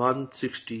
160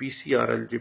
PCRLJ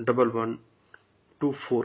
1124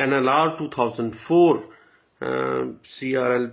NLR 2004 CRL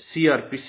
CRPC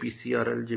PCRLJ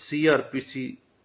CRPC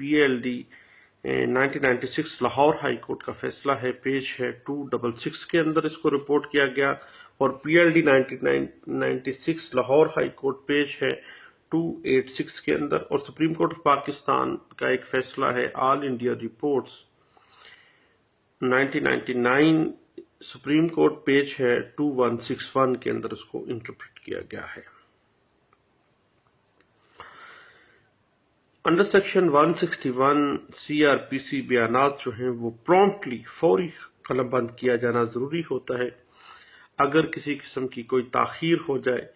PLD 1996 Lahore high court کا فیصلہ ہے، پیج ہے 266 کے اندر اس کو رپورٹ کیا گیا، اور P L D 1996 Lahore high court page ہے 286 کے اندر، اور سپریم کورٹ آف پاکستان کا ایک فیصلہ ہے all India reports 1999 supreme court page ہے 2161 کے اندر اس کو انٹرپریٹ کیا گیا ہے۔ Under section 161 C R P C بیانات جو ہیں وہ پرومپٹلی فوری قلم بند کیا جانا ضروری ہوتا ہے۔ اگر کسی قسم کی کوئی تاخیر ہو جائے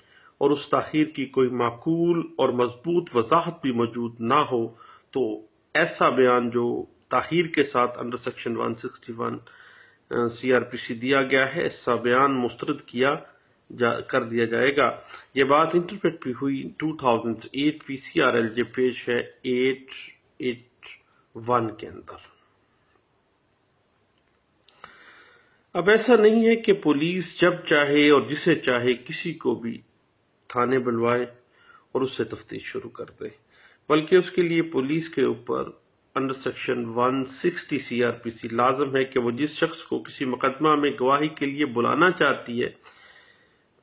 اور اس تاخیر کی کوئی معقول اور مضبوط وضاحت بھی موجود نہ ہو تو ایسا بیان جو تاخیر کے ساتھ under section 161 C R P C دیا گیا ہے، ایسا بیان مسترد کر دیا جائے گا۔ یہ بات انٹرپریٹ بھی ہوئی 2008 P C R L J page ہے 881 کے اندر۔ اب ایسا نہیں ہے کہ پولیس جب چاہے اور جسے چاہے کسی کو بھی تھانے بلوائے اور اس سے تفتیش شروع کر دے، بلکہ اس کے لیے پولیس کے اوپر under section 160 C R P C لازم ہے کہ وہ جس شخص کو کسی مقدمہ میں گواہی کے لیے بلانا چاہتی ہے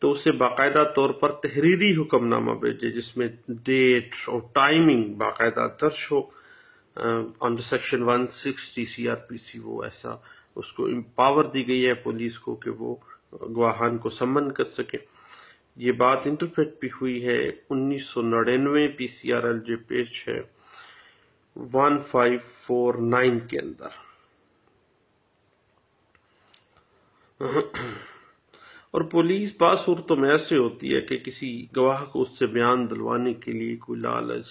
تو اسے باقاعدہ طور پر تحریری حکم نامہ بھیجے جس میں ڈیٹ اور ٹائمنگ باقاعدہ درج ہو۔ Under section 160 C R P C وہ ایسا اس کو امپاور دی گئی ہے پولیس کو کہ وہ گواہان کو سمن کر سکے۔ یہ بات انٹرپریٹ بھی ہوئی ہے 1999 P C R L J page ہے 1549 کے اندر۔ اور پولیس بعض صورتوں میں ایسے ہوتی ہے کہ کسی گواہ کو اس سے بیان دلوانے کے لیے کوئی لالچ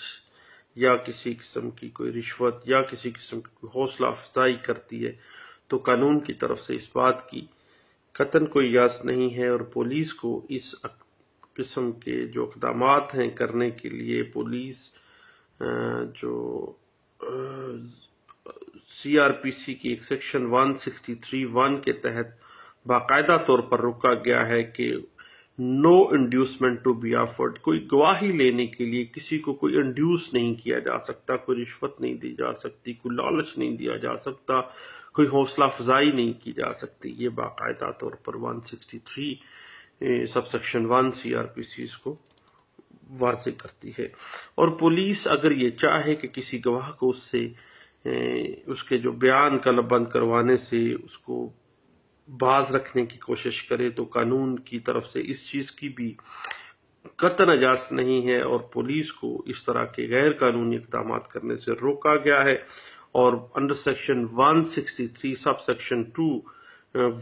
یا کسی قسم کی کوئی رشوت یا کسی قسم کی کوئی حوصلہ افزائی کرتی ہے تو قانون کی طرف سے اس بات کی قطعاً کوئی اجازت نہیں ہے، اور پولیس کو اس قسم کے جو اقدامات ہیں کرنے کے لیے پولیس جو سی آر پی سی کی ایک سیکشن 163(1) کے تحت باقاعدہ طور پر روکا گیا ہے کہ نو انڈیوسمنٹ ٹو بی آفرڈ، کوئی گواہی لینے کے لیے کسی کو کوئی انڈیوس نہیں کیا جا سکتا، کوئی رشوت نہیں دی جا سکتی، کوئی لالچ نہیں دیا جا سکتا، کوئی حوصلہ افزائی نہیں کی جا سکتی۔ یہ باقاعدہ طور پر 163 سب سیکشن 1 سی آر پی سی اس کو واضح کرتی ہے۔ اور پولیس اگر یہ چاہے کہ کسی گواہ کو اس سے اس کے جو بیان قلم بند کروانے سے اس کو باز رکھنے کی کوشش کرے تو قانون کی طرف سے اس چیز کی بھی قطعاً اجازت نہیں ہے، اور پولیس کو اس طرح کے غیر قانونی اقدامات کرنے سے روکا گیا ہے۔ اور انڈر سیکشن 163 سب سیکشن 2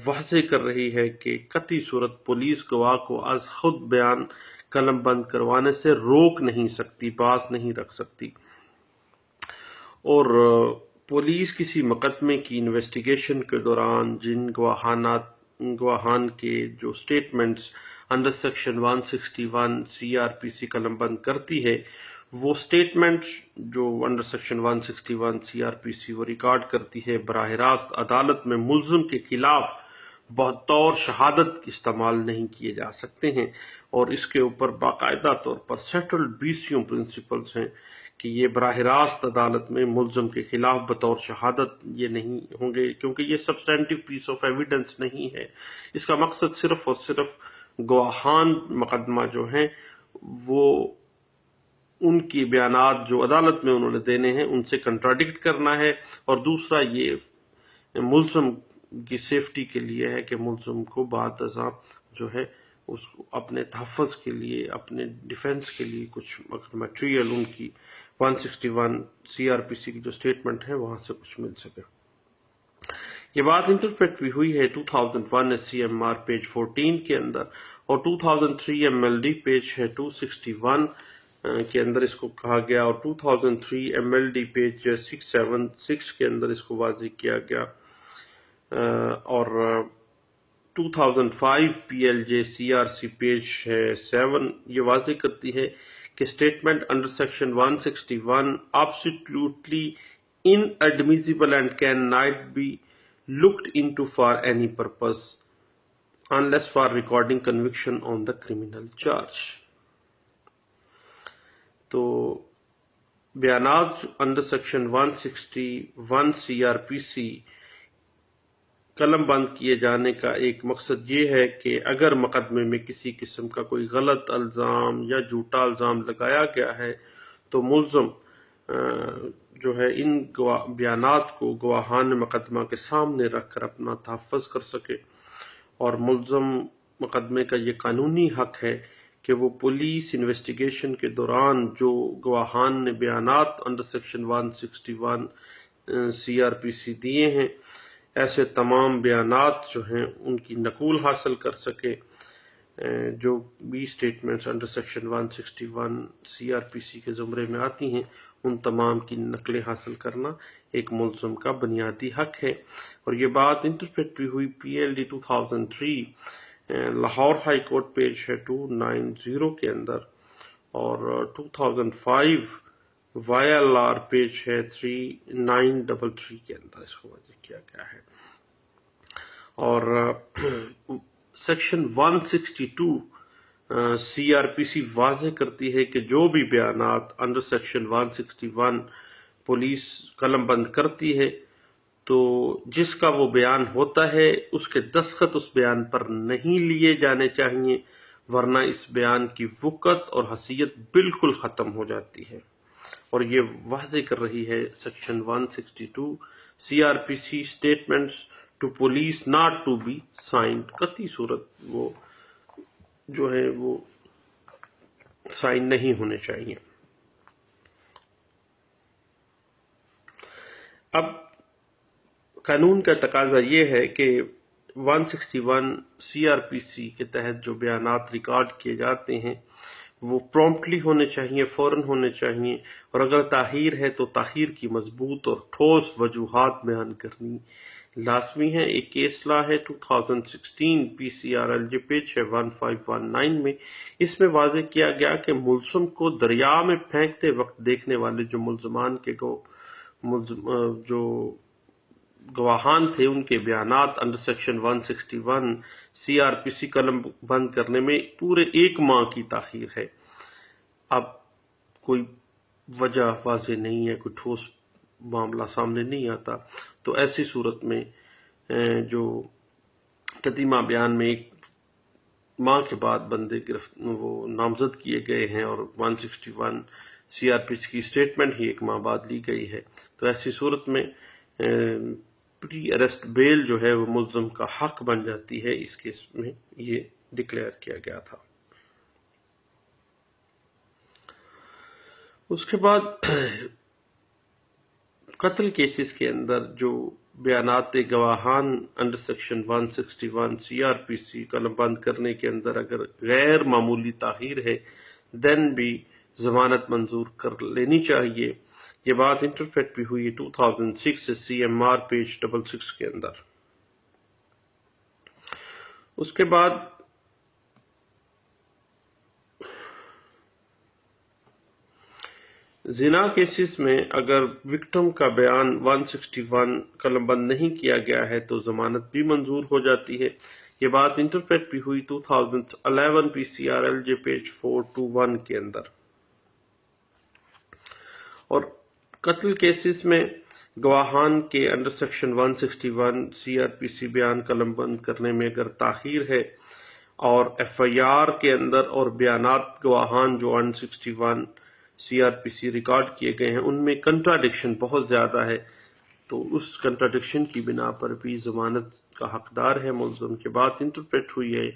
واضح کر رہی ہے کہ قطعی صورت پولیس گواہ کو از خود بیان قلم بند کروانے سے روک نہیں سکتی، باز نہیں رکھ سکتی۔ اور پولیس کسی مقدمے کی انویسٹیگیشن کے دوران جن گواہان کے جو statements under section 161 C R P C قلم بند کرتی ہے، وہ سٹیٹمنٹس جو under section 161 C R P C وہ ریکارڈ کرتی ہے براہ راست عدالت میں ملزم کے خلاف بطور شہادت استعمال نہیں کیے جا سکتے ہیں، اور اس کے اوپر باقاعدہ طور پر سیٹلڈ BCM پرنسپلز ہیں کہ یہ براہ راست عدالت میں ملزم کے خلاف بطور شہادت یہ نہیں ہوں گے، کیونکہ یہ سبسٹینٹیو پیس آف ایویڈنس نہیں ہے۔ اس کا مقصد صرف اور صرف گواہان مقدمہ جو ہیں وہ ان کی بیانات جو عدالت میں انہوں نے دینے ہیں ان سے کنٹراڈکٹ کرنا ہے، اور دوسرا یہ ملزم کی سیفٹی کے لیے ہے کہ ملزم کو بعد ازاں جو ہے اس کو اپنے تحفظ کے لیے، اپنے ڈیفنس کے لیے کچھ میٹیریل ان کی 161 سی آر پی سی کی جو سٹیٹمنٹ ہے وہاں سے کچھ مل سکے۔ یہ بات انٹرپریٹ بھی ہوئی ہے 2001 SCMR پیج 14 کے اندر، اور 2003 MLD پیج ہے 261 کے اندر اس کو کہا گیا، اور 2003 MLD پیج 676 کے اندر اس کو واضح کیا گیا، اور 2005 PLJ CRC پیج ہے 7 یہ واضح کرتی ہے کہ statement under section 161 absolutely inadmissible and cannot be looked into for any purpose unless for recording conviction on the criminal charge۔ تو بیانات انڈر سیکشن 161 CRPC قلم بند کیے جانے کا ایک مقصد یہ ہے کہ اگر مقدمے میں کسی قسم کا کوئی غلط الزام یا جھوٹا الزام لگایا گیا ہے تو ملزم جو ہے ان بیانات کو گواہان مقدمہ کے سامنے رکھ کر اپنا تحفظ کر سکے، اور ملزم مقدمے کا یہ قانونی حق ہے کہ وہ پولیس انویسٹیگیشن کے دوران جو گواہان نے بیانات انڈر سیکشن 161 CRPC دیے ہیں، ایسے تمام بیانات جو ہیں ان کی نقول حاصل کر سکے۔ جو بھی سٹیٹمنٹس انڈر سیکشن 161 CRPC کے زمرے میں آتی ہیں ان تمام کی نقلیں حاصل کرنا ایک ملزم کا بنیادی حق ہے۔ اور یہ بات انٹرپریٹ بھی ہوئی PLD 2003 Lahore high court page ہے 290 کے اندر، اور 2005 YLR پیج ہے 3933 کے اندر اس کو واضح کیا گیا ہے۔ اور سیکشن 162 CRPC واضح کرتی ہے کہ جو بھی بیانات انڈر سیکشن 161 پولیس قلم بند کرتی ہے تو جس کا وہ بیان ہوتا ہے اس کے دستخط اس بیان پر نہیں لیے جانے چاہیے، ورنہ اس بیان کی وقت اور حیثیت بالکل ختم ہو جاتی ہے۔ اور یہ واضح کر رہی ہے section 162 CRPC statements to police not to be signed, قطعی صورت وہ جو ہے وہ سائن نہیں ہونے چاہیے۔ اب قانون کا تقاضا یہ ہے کہ 161 CRPC کے تحت جو بیانات ریکارڈ کیے جاتے ہیں وہ پرومپٹلی ہونے چاہیے، فوراً ہونے چاہیے، اور اگر تاخیر ہے تو تاخیر کی مضبوط اور ٹھوس وجوہات بیان کرنی لازمی ہے۔ ایک کیس لا ہے 2016 PCRLJ پیج ہے 1519 میں، اس میں واضح کیا گیا کہ ملزم کو دریا میں پھینکتے وقت دیکھنے والے جو ملزمان کے جو گواہان تھے ان کے بیانات انڈر سیکشن 161 CRPC قلم بند کرنے میں پورے 1 ماہ کی تاخیر ہے۔ اب کوئی وجہ واضح نہیں ہے، کوئی ٹھوس معاملہ سامنے نہیں آتا، تو ایسی صورت میں جو قدیمہ بیان میں 1 ماہ کے بعد بندے وہ نامزد کیے گئے ہیں اور 161 CRPC کی اسٹیٹمنٹ ہی 1 ماہ بعد لی گئی ہے، تو ایسی صورت میں پری اریسٹ بیل جو ہے وہ ملزم کا حق بن جاتی ہے۔ اس کیس میں یہ ڈکلیئر کیا گیا تھا۔ اس کے بعد قتل کیسز کے اندر جو بیانات گواہان انڈر سیکشن 161 CRPC قلم بند کرنے کے اندر اگر غیر معمولی تاخیر ہے دین بھی ضمانت منظور کر لینی چاہیے۔ یہ بات انٹرپریٹ بھی ہوئی 2006 CMR پیج 66 کے اندر۔ اس کے بعد زنا کیسز میں اگر وکٹم کا بیان 161 قلم بند نہیں کیا گیا ہے تو ضمانت بھی منظور ہو جاتی ہے۔ یہ بات انٹرپریٹ بھی ہوئی 2011 PCRLJ پیج 421 کے اندر۔ اور قتل کیسز میں گواہان کے انڈر سیکشن 161 CRPC بیان قلم بند کرنے میں اگر تاخیر ہے اور FIR کے اندر اور بیانات گواہان جو 161 CRPC ریکارڈ کیے گئے ہیں ان میں کنٹراڈکشن بہت زیادہ ہے، تو اس کنٹراڈکشن کی بنا پر بھی ضمانت کا حقدار ہے ملزم۔ کے بعد انٹرپریٹ ہوئی ہے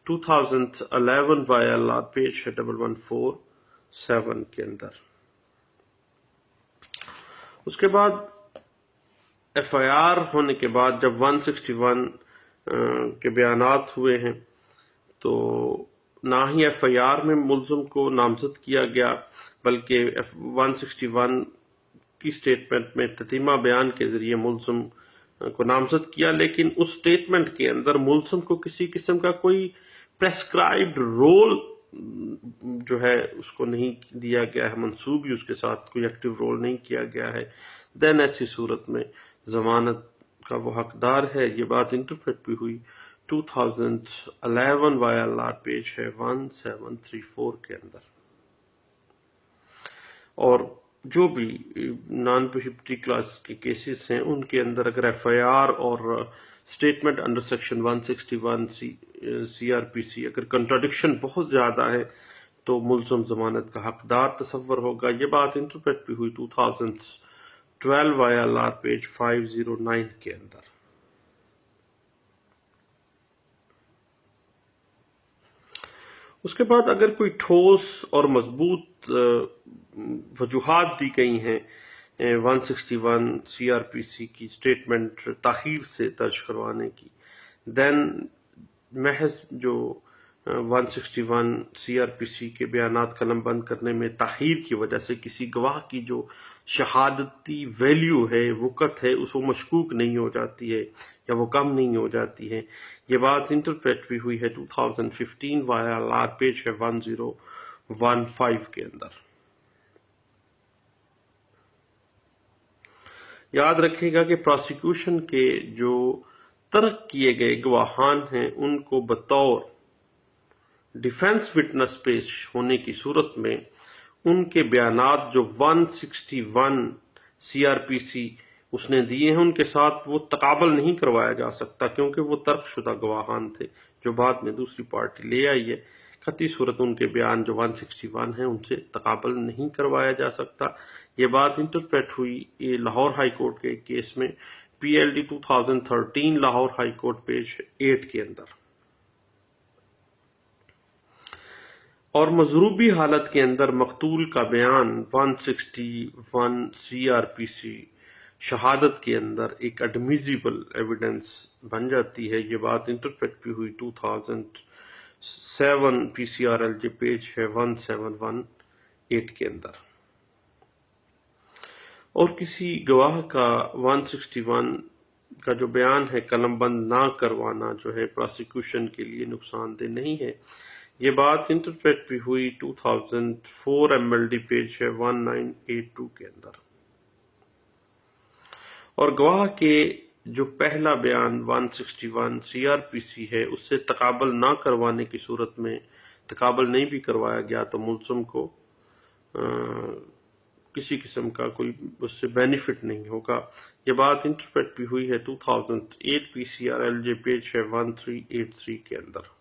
2011 YLR پیج 1147 کے اندر۔ اس کے بعد FIR ہونے کے بعد جب 161 کے بیانات ہوئے ہیں تو نہ ہی FIR میں ملزم کو نامزد کیا گیا بلکہ 161 کی سٹیٹمنٹ میں تتیمہ بیان کے ذریعے ملزم کو نامزد کیا، لیکن اس سٹیٹمنٹ کے اندر ملزم کو کسی قسم کا کوئی پریسکرائبڈ رول جو ہے اس کو نہیں دیا گیا ہے، منصوبی اس کے ساتھ کوئی ایکٹیو رول نہیں کیا گیا ہے، دین ایسی صورت میں ضمانت کا وہ حقدار ہے۔ یہ بات انٹرپریٹ بھی ہوئی 2011 YLR پیج ہے 1734 کے اندر۔ اور جو بھی نان پروہیبٹری کلاس کے کیسز ہیں ان کے اندر اگر ایف آئی آر اور statement under section 161 C R P C اگر کنٹراڈکشن بہت زیادہ ہے تو ملزم ضمانت کا حقدار تصور ہوگا. یہ بات انٹرپریٹ بھی ہوئی 2012 آئی ایل آر پیج 509 کے اندر. اس کے بعد اگر کوئی ٹھوس اور مضبوط وجوہات دی گئی ہیں 161 سی آر پی سی کی اسٹیٹمنٹ تاخیر سے درج کروانے کی، دین محض جو 161 سی آر پی سی کے بیانات قلم بند کرنے میں تاخیر کی وجہ سے کسی گواہ کی جو شہادتی ویلیو ہے، وقت ہے، اس کو مشکوک نہیں ہو جاتی ہے یا وہ کم نہیں ہو جاتی ہے. یہ بات انٹرپریٹ بھی ہوئی ہے 2015 وایا لار پیج ہے 1015 کے اندر. یاد رکھے گا کہ پروسیکیوشن کے جو ترک کیے گئے گواہان ہیں ان کو بطور ڈیفنس وٹنس پیش ہونے کی صورت میں ان کے بیانات جو 161 سی آر پی سی اس نے دیے ہیں ان کے ساتھ وہ تقابل نہیں کروایا جا سکتا، کیونکہ وہ ترک شدہ گواہان تھے جو بعد میں دوسری پارٹی لے آئی ہے. قطعی صورت ان کے بیان جو 161 ہیں ان سے تقابل نہیں کروایا جا سکتا. یہ بات انٹرپریٹ ہوئی لاہور ہائی کورٹ کے کیس میں P L D 2013 Lahore high court page 8 کے اندر. اور مضروبی حالت کے اندر مقتول کا بیان 161 سی آر پی سی شہادت کے اندر ایک ایڈمیزیبل ایویڈنس بن جاتی ہے. یہ بات انٹرپریٹ بھی ہوئی 2007 P C R L J page ہے 1718 کے اندر. اور کسی گواہ کا 161 کا جو بیان ہے قلم بند نہ کروانا جو ہے پروسیکیوشن کے لیے نقصان دہ نہیں ہے. یہ بات انٹرپریٹ بھی ہوئی 2004 ایم ایل ڈی پیج ہے 1982 کے اندر. اور گواہ کے جو پہلا بیان 161 سی آر پی سی ہے اس سے تقابل نہ کروانے کی صورت میں تقابل نہیں بھی کروایا گیا تو ملزم کو کسی قسم کا کوئی اس سے بینیفٹ نہیں ہوگا. یہ بات انٹرپریٹ بھی ہوئی ہے 2008 P C R L J page ہے 1383 کے اندر.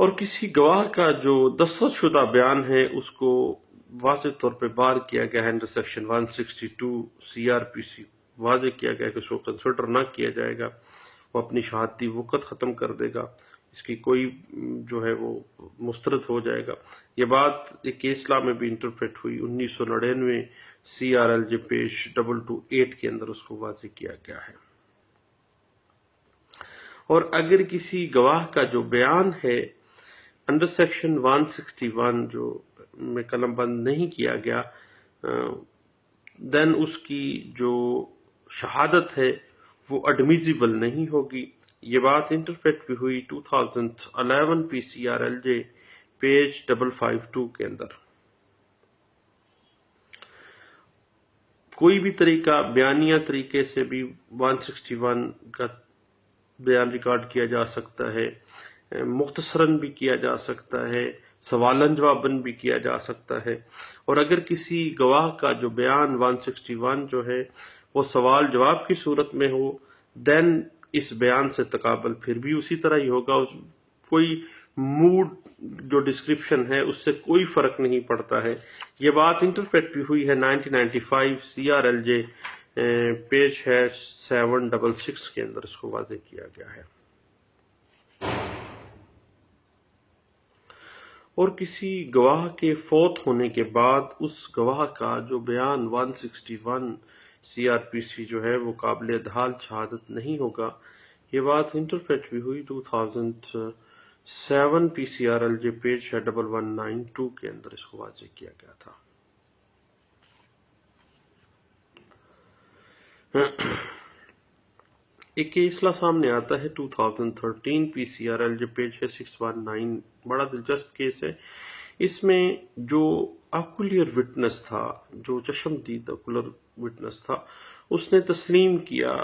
اور کسی گواہ کا جو دستخط شدہ بیان ہے اس کو واضح طور پہ بار کیا گیا ہے under section 162 C R P C, واضح کیا گیا کہ اس کو کنسیڈر نہ کیا جائے گا، وہ اپنی شہادتی وقت ختم کر دے گا، اس کی کوئی جو ہے وہ مسترد ہو جائے گا. یہ بات ایک کیس لا میں بھی انٹرپریٹ ہوئی 1999 C R L J page 228 کے اندر اس کو واضح کیا گیا ہے. اور اگر کسی گواہ کا جو بیان ہے انڈر سیکشن 161 جو میں قلم بند نہیں کیا گیا، دین اس کی جو شہادت ہے وہ ایڈمیزیبل نہیں ہوگی. یہ بات انٹرپریٹ بھی ہوئی 2011 P C R L J page 552 کے اندر. کوئی بھی طریقہ بیانیہ طریقے سے بھی 161 کا بیان ریکارڈ کیا جا سکتا ہے، مختصراً بھی کیا جا سکتا ہے، سوالن جواباً بھی کیا جا سکتا ہے. اور اگر کسی گواہ کا جو بیان 161 جو ہے وہ سوال جواب کی صورت میں ہو، دین اس بیان سے تقابل پھر بھی اسی طرح ہی ہوگا. کوئی موڈ جو ڈسکرپشن ہے اس سے کوئی فرق نہیں پڑتا ہے. یہ بات انٹرپریٹ بھی ہوئی ہے 1995 C R L J page ہے 766 کے اندر اس کو واضح کیا گیا ہے. اور کسی گواہ کے فوت ہونے کے بعد اس گواہ کا جو بیان 161 سی آر پی سی جو ہے وہ قابل ادحال شہادت نہیں ہوگا. یہ بات انٹرپریٹ بھی ہوئی 2007 P C R L J page 1192 کے اندر اس کو واضح کیا گیا تھا. ایک کیس لا سامنے آتا ہے 2013 P C R L J page ہے 619، بڑا دلچسپ کیس ہے. اس میں جو آکولر وٹنس تھا، جو چشم دید آکولر وٹنس تھا، اس نے تسلیم کیا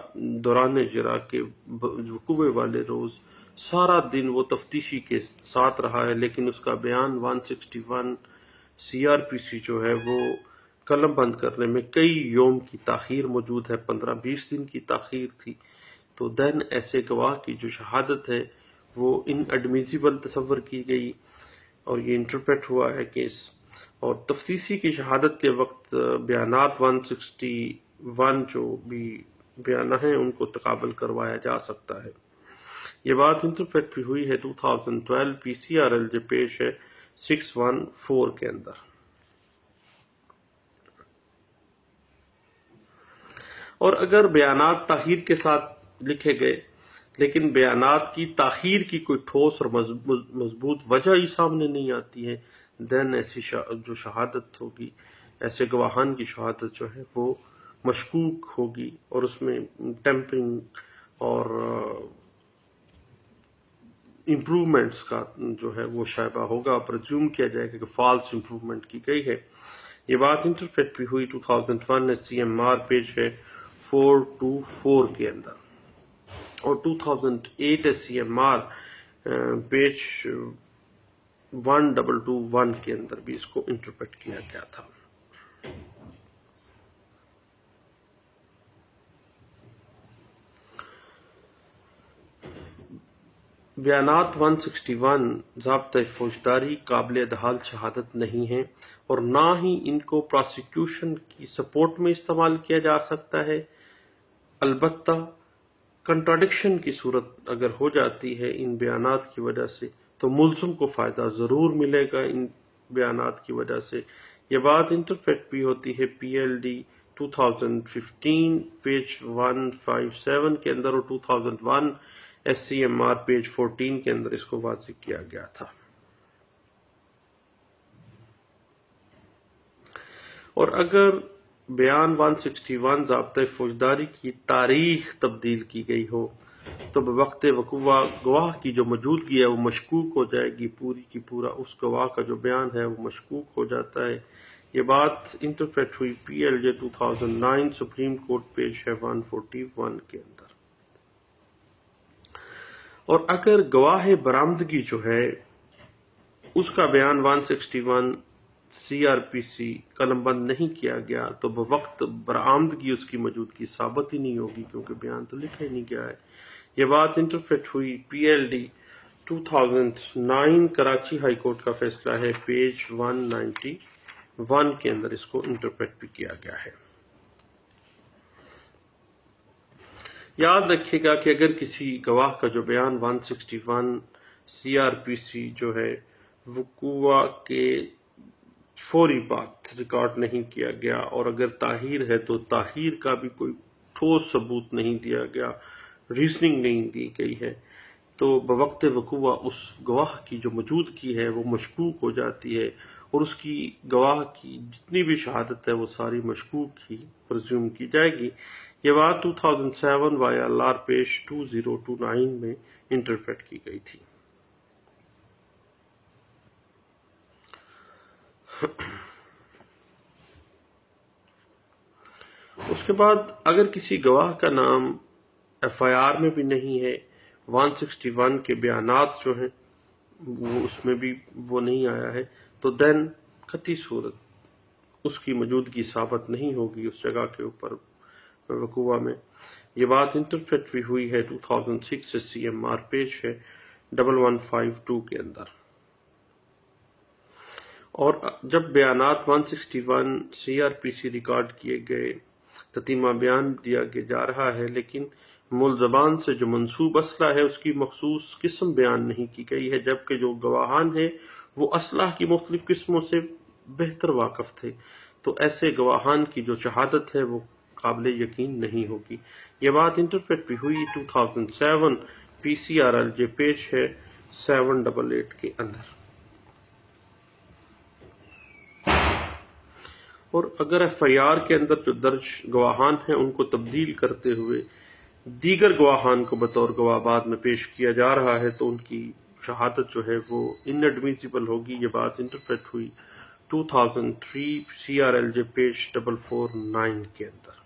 دوران اجرا کے وقوع والے روز سارا دن وہ تفتیشی کے ساتھ رہا ہے، لیکن اس کا بیان 161 سی آر پی سی جو ہے وہ قلم بند کرنے میں کئی یوم کی تاخیر موجود ہے، 15-20 دن کی تاخیر تھی، تو دین ایسے گواہ کی جو شہادت ہے وہ ان ایڈمیسیبل تصور کی گئی اور یہ انٹرپریٹ ہوا ہے کیس، اور تفتیشی کی شہادت کے وقت بیانات 161 جو بھی بیانہ ہیں ان کو تقابل کروایا جا سکتا ہے۔ یہ بات انٹرپریٹ بھی ہوئی ہے 2012 پی سی آر ایل جو پیش ہے 614 کے اندر۔ اور اگر بیانات تاخیر کے ساتھ لکھے گئے لیکن بیانات کی تاخیر کی کوئی ٹھوس اور مضبوط وجہ ہی سامنے نہیں آتی ہے، دین ایسی جو شہادت ہوگی، ایسے گواہان کی شہادت جو ہے وہ مشکوک ہوگی اور اس میں ٹیمپرنگ اور امپرومنٹس کا جو ہے وہ شائبہ ہوگا، پرزیوم کیا جائے گا کہ فالس امپرومنٹ کی گئی ہے۔ یہ بات انٹرپریٹ بھی ہوئی 2001 سی ایم آر پیج ہے 424 کے اندر، اور 2008 سی ایم آر پیج 1221 کے اندر بھی اس کو انٹرپریٹ کیا گیا تھا۔ بیانات 161 ضابطۂ فوجداری قابل ادحال شہادت نہیں ہیں اور نہ ہی ان کو پراسیکیوشن کی سپورٹ میں استعمال کیا جا سکتا ہے، البتہ کنٹراڈکشن کی صورت اگر ہو جاتی ہے ان بیانات کی وجہ سے تو ملزم کو فائدہ ضرور ملے گا ان بیانات کی وجہ سے۔ یہ بات انٹرپریٹ بھی ہوتی ہے پی ایل ڈی 2015 پیج 157 کے اندر، اور 2001 S C M R page 14 کے اندر اس کو واضح کیا گیا تھا۔ اور اگر بیان 161 ضابطۂ فوجداری کی تاریخ تبدیل کی گئی ہو تو بوقت وقوع گواہ کی جو موجودگی ہے وہ مشکوک ہو جائے گی، پوری کی پورا اس گواہ کا جو بیان ہے وہ مشکوک ہو جاتا ہے۔ یہ بات انٹرپریٹ ہوئی پی ایل جے 2009 سپریم کورٹ پیج ہے 141 کے اندر۔ اور اگر گواہ برآمدگی جو ہے اس کا بیان 161 سی آر پی سی قلم بند نہیں کیا گیا تو بوقت برآمدگی اس کی موجودگی ثابت ہی نہیں ہوگی، کیونکہ بیان تو لکھا ہی نہیں گیا ہے۔ یہ بات انٹرپریٹ ہوئی P L D 2009 Karachi high court کا فیصلہ ہے پیج 191 کے اندر اس کو انٹرپریٹ بھی کیا گیا ہے۔ یاد رکھیے گا کہ اگر کسی گواہ کا جو بیان 161 سی آر پی سی جو ہے وقوع کے فوری بعد ریکارڈ نہیں کیا گیا، اور اگر تاخیر ہے تو تاخیر کا بھی کوئی ٹھوس ثبوت نہیں دیا گیا، ریزننگ نہیں دی گئی ہے، تو بوقت وقوع اس گواہ کی جو موجودگی ہے وہ مشکوک ہو جاتی ہے، اور اس کی گواہ کی جتنی بھی شہادت ہے وہ ساری مشکوک ہی پرزیوم کی جائے گی۔ یہ بات 2007 وائی ایل آر پیش 2029 میں انٹرپریٹ کی گئی تھی۔ اس کے بعد اگر کسی گواہ کا نام ایف آئی آر میں بھی نہیں ہے، 161 کے بیانات جو ہیں وہ اس میں بھی وہ نہیں آیا ہے، تو دین قطعی صورت اس کی موجودگی ثابت نہیں ہوگی اس جگہ کے اوپر وقوع میں۔ یہ بات انٹرپریٹ بھی ہوئی ہے 2006 سی ایم آر پیج ہے 1152 کے اندر۔ اور جب بیانات 161 سی آر پی سی ریکارڈ کیے گئے، تتیمہ بیان دیا جا رہا ہے، لیکن ملزمان سے جو منسوب اسلحہ ہے اس کی مخصوص قسم بیان نہیں کی گئی ہے، جبکہ جو گواہان ہیں وہ اسلحہ کی مختلف قسموں سے بہتر واقف تھے، تو ایسے گواہان کی جو شہادت ہے وہ قابل یقین نہیں ہوگی۔ یہ بات انٹرپریٹ بھی ہوئی 2007 P C R L J page ہے 788 کے اندر۔ اور اگر ایف آئی آر کے اندر جو درج گواہان ہیں ان کو تبدیل کرتے ہوئے دیگر گواہان کو بطور گواہ بعد میں پیش کیا جا رہا ہے تو ان کی شہادت جو ہے وہ ان ایڈمیسیبل ہوگی۔ یہ بات انٹرپریٹ ہوئی 2003 C R L J page 449 کے اندر۔